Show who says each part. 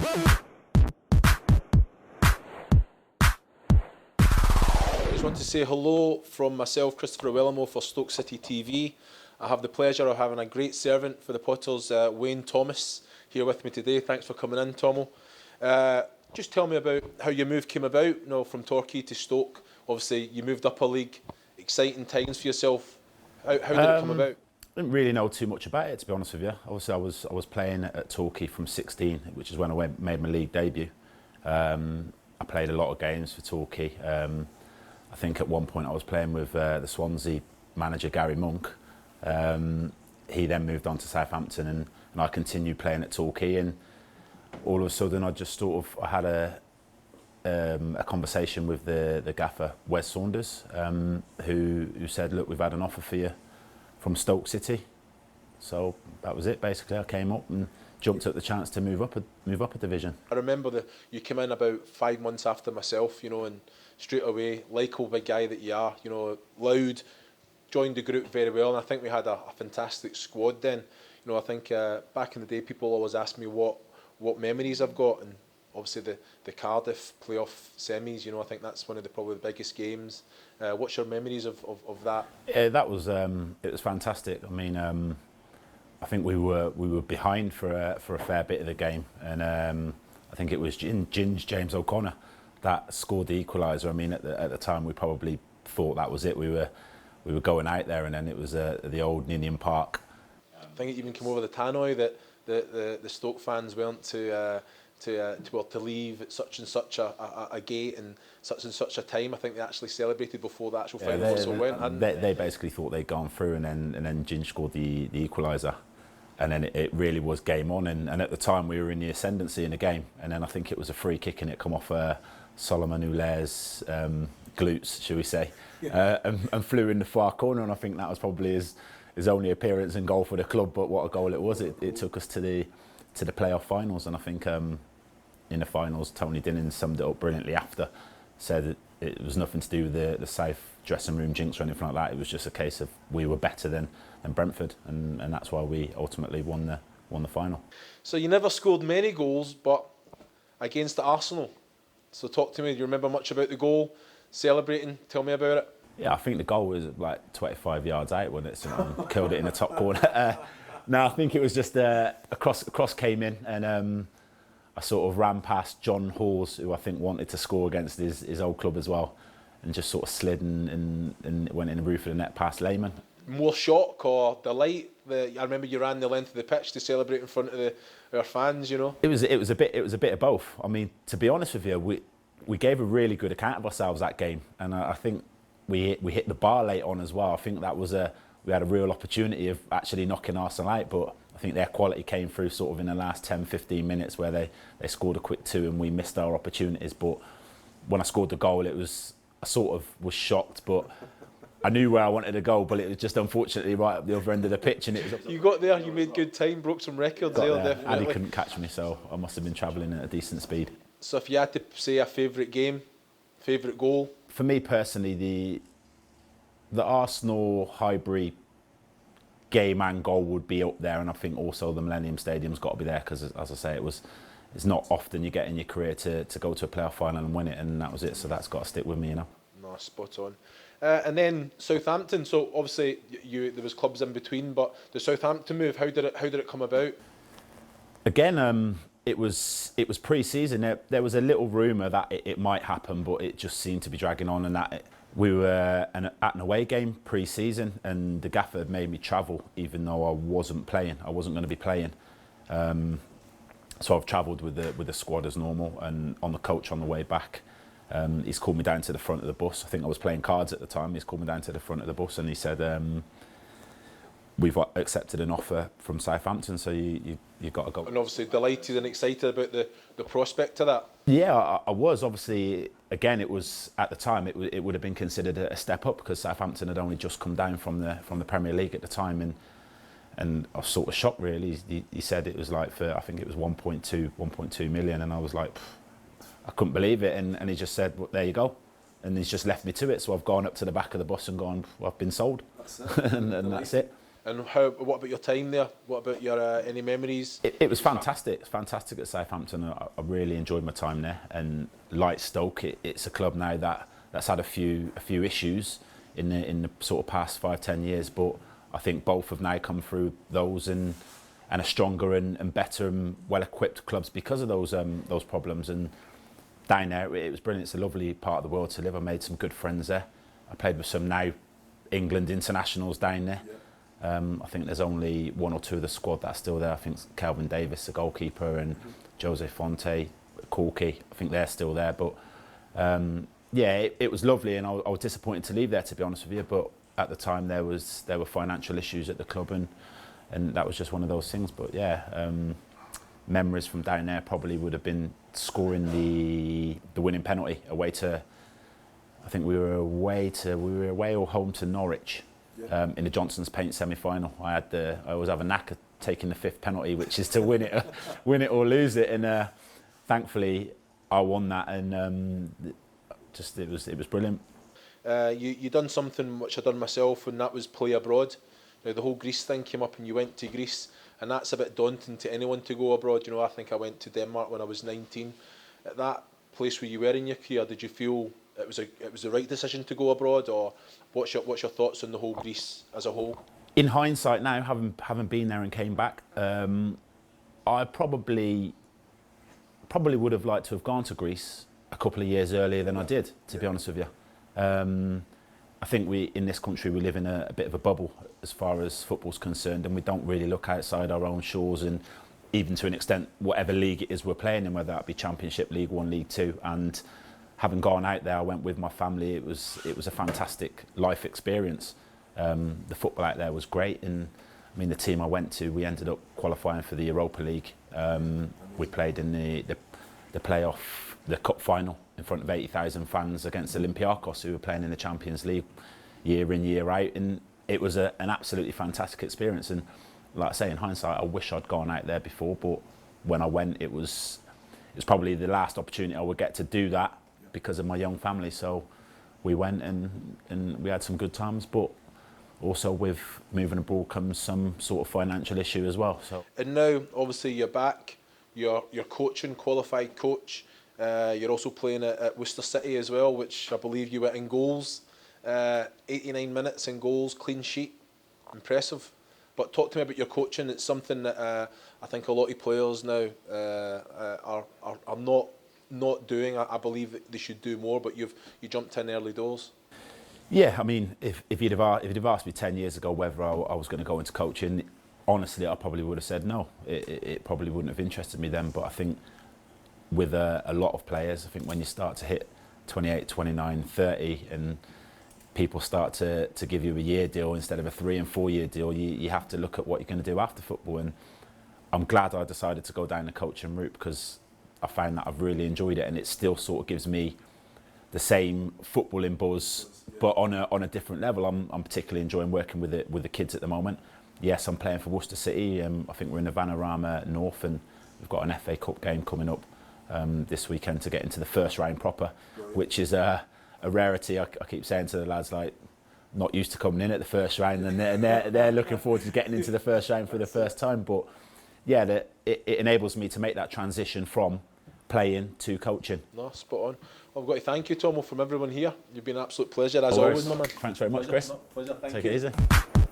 Speaker 1: I just want to say hello from myself, Christopher Iwelumo, for Stoke City TV. I have the pleasure of having a great servant for the Potters, Wayne Thomas, here with me today. Thanks for coming in, Tomo. Just tell me about how your move came about, you know, from Torquay to Stoke. Obviously, you moved up a league. Exciting times for yourself. How did it come about?
Speaker 2: I didn't really know too much about it, to be honest with you. Obviously, I was playing at Torquay from 16, which is when I made my league debut. I played a lot of games for Torquay. I think at one point I was playing with the Swansea manager Gary Monk. He then moved on to Southampton, and I continued playing at Torquay. And all of a sudden, I had a conversation with the gaffer Wes Saunders, who said, "Look, we've had an offer for you from Stoke City." So that was it. Basically, I came up and jumped at the chance to move up a division.
Speaker 1: I remember you came in about 5 months after myself, you know, and straight away, likeable big guy that you are, you know, loud, joined the group very well, and I think we had a fantastic squad then. You know, I think back in the day, people always ask me what memories I've got, and obviously the Cardiff playoff semis, you know, I think that's one of probably the biggest games. What's your memories of that?
Speaker 2: Yeah, that was it was fantastic. I mean, I think we were behind for a fair bit of the game, and I think it was James O'Connor that scored the equaliser. I mean, at the time we probably thought that was it. We were going out there, and then it was the old Ninian Park.
Speaker 1: I think it even came over the tannoy that the Stoke fans weren't to leave at such and such a gate and such a time. I think they actually celebrated before the actual final whistle went.
Speaker 2: They basically thought they'd gone through, and then Ginge scored the equaliser, and then it really was game on. And at the time we were in the ascendancy in the game, and then I think it was a free kick, and it come off Solomon Ulaire's glutes, shall we say, and flew in the far corner. And I think that was probably his only appearance in goal for the club. But what a goal it was! It took us to the playoff finals, and I think in the finals, Tony Dinnan summed it up brilliantly after, said that it was nothing to do with the South dressing room jinx or anything like that. It was just a case of we were better than Brentford, and that's why we ultimately won the final.
Speaker 1: So you never scored many goals, but against Arsenal. So talk to me. Do you remember much about the goal? Celebrating? Tell me about it.
Speaker 2: Yeah, I think the goal was like 25 yards out when it killed it in the top corner. No, I think it was just a cross came in, and I sort of ran past John Hawes, who I think wanted to score against his old club as well, and just sort of slid and went in the roof of the net past Lehman. More
Speaker 1: shock or delight? I remember you ran the length of the pitch to celebrate in front of our fans. You know,
Speaker 2: it was a bit of both. I mean, to be honest with you, we gave a really good account of ourselves that game, and I think we hit the bar late on as well. I think that was we had a real opportunity of actually knocking Arsenal out, but I think their quality came through sort of in the last 10-15 minutes where they scored a quick 2 and we missed our opportunities. But when I scored the goal, I sort of was shocked, but I knew where I wanted to go, but it was just unfortunately right up the other end of the pitch. And it was
Speaker 1: you got there, you made good time, broke some records there, definitely.
Speaker 2: And he couldn't catch me, so I must have been travelling at a decent speed.
Speaker 1: So if you had to say a favourite game, favourite goal?
Speaker 2: For me personally, the Arsenal Highbury game and goal would be up there, and I think also the Millennium Stadium's got to be there because, as I say, it's not often you get in your career to go to a playoff final and win it, and that was it. So that's got to stick with me, you know.
Speaker 1: No, spot on. And then Southampton. So obviously there was clubs in between, but the Southampton move, how did it come about?
Speaker 2: Again, it was pre-season. There was a little rumour that it might happen, but it just seemed to be dragging on, and that we were at an away game pre-season, and the gaffer had made me travel even though I wasn't playing. I wasn't going to be playing. So I've travelled with the squad as normal, and on the coach on the way back, he's called me down to the front of the bus. I think I was playing cards at the time. He's called me down to the front of the bus, and he said, "We've accepted an offer from Southampton, so you've got to go."
Speaker 1: And obviously delighted and excited about the prospect of that.
Speaker 2: Yeah, I was. Obviously, again, it was at the time it would have been considered a step up because Southampton had only just come down from the Premier League at the time, and I was sort of shocked really. He said it was like for, I think it was 1.2 million, and I was like, I couldn't believe it, and he just said, well, there you go. And he's just left me to it. So I've gone up to the back of the bus and gone, well, I've been sold.
Speaker 1: That's it.
Speaker 2: and that's it.
Speaker 1: And what about your time there? What about your any memories?
Speaker 2: It was fantastic. It's fantastic at Southampton. I really enjoyed my time there. And like Stoke, it's a club now that's had a few issues in the sort of past 5-10 years. But I think both have now come through those and are stronger and better and well-equipped clubs because of those problems. And down there, it was brilliant. It's a lovely part of the world to live. I made some good friends there. I played with some now England internationals down there. Yeah. I think there's only one or two of the squad that are still there. I think it's Calvin Davis, the goalkeeper, and Jose Fonte, Corky. I think they're still there. But yeah, it was lovely, and I was disappointed to leave there, to be honest with you. But at the time, there were financial issues at the club, and that was just one of those things. But yeah, memories from down there probably would have been scoring the winning penalty away to. I think we were away or home to Norwich. Yeah. In the Johnson's Paint semi-final. I always have a knack of taking the fifth penalty, which is to win it or lose it. And thankfully, I won that, and it was brilliant.
Speaker 1: You done something which I done myself, and that was play abroad. Now the whole Greece thing came up, and you went to Greece, and that's a bit daunting to anyone to go abroad. You know, I think I went to Denmark when I was 19. At that place where you were in your career, did you feel it was the right decision to go abroad, or what's your thoughts on the whole Greece as a whole?
Speaker 2: In hindsight, now having been there and came back, I probably would have liked to have gone to Greece a couple of years earlier than I did, to be honest with you. I think in this country we live in a bit of a bubble as far as football's concerned, and we don't really look outside our own shores, and even to an extent, whatever league it is we're playing in, whether that be Championship, League One, League Two, and having gone out there, I went with my family. It was a fantastic life experience. The football out there was great, and I mean the team I went to, we ended up qualifying for the Europa League. We played in the playoff, the cup final, in front of 80,000 fans against Olympiacos, who were playing in the Champions League year in, year out, and it was an absolutely fantastic experience. And like I say, in hindsight, I wish I'd gone out there before, but when I went, it was probably the last opportunity I would get to do that, because of my young family. So we went and we had some good times, but also with moving abroad comes some sort of financial issue as well. So. And
Speaker 1: now obviously you're back, you're coaching, qualified coach, you're also playing at Worcester City as well, which I believe you were in goals, 89 minutes in goals, clean sheet, impressive. But talk to me about your coaching. It's something that I think a lot of players now are not doing. I believe that they should do more, but you jumped in early doors.
Speaker 2: Yeah, I mean, if you'd have asked me 10 years ago whether I was going to go into coaching, honestly, I probably would have said no. It probably wouldn't have interested me then. But I think with a lot of players, I think when you start to hit 28, 29, 30, and people start to give you a year deal instead of a 3 and 4 year deal, you have to look at what you're going to do after football. And I'm glad I decided to go down the coaching route, because I found that I've really enjoyed it, and it still sort of gives me the same footballing buzz, but on a different level. I'm particularly enjoying working with the kids at the moment. Yes, I'm playing for Worcester City. I think we're in the Vanarama North, and we've got an FA Cup game coming up this weekend to get into the first round proper, which is a rarity. I keep saying to the lads, like, not used to coming in at the first round, and they're looking forward to getting into the first round for the first time. But yeah, it enables me to make that transition from playing to coaching.
Speaker 1: No, spot on. Well, I've got to thank you, Tomo, from everyone here. You've been an absolute pleasure as always, my man.
Speaker 2: Thanks very much, Chris.
Speaker 1: Pleasure. Thank you.
Speaker 2: Take it easy.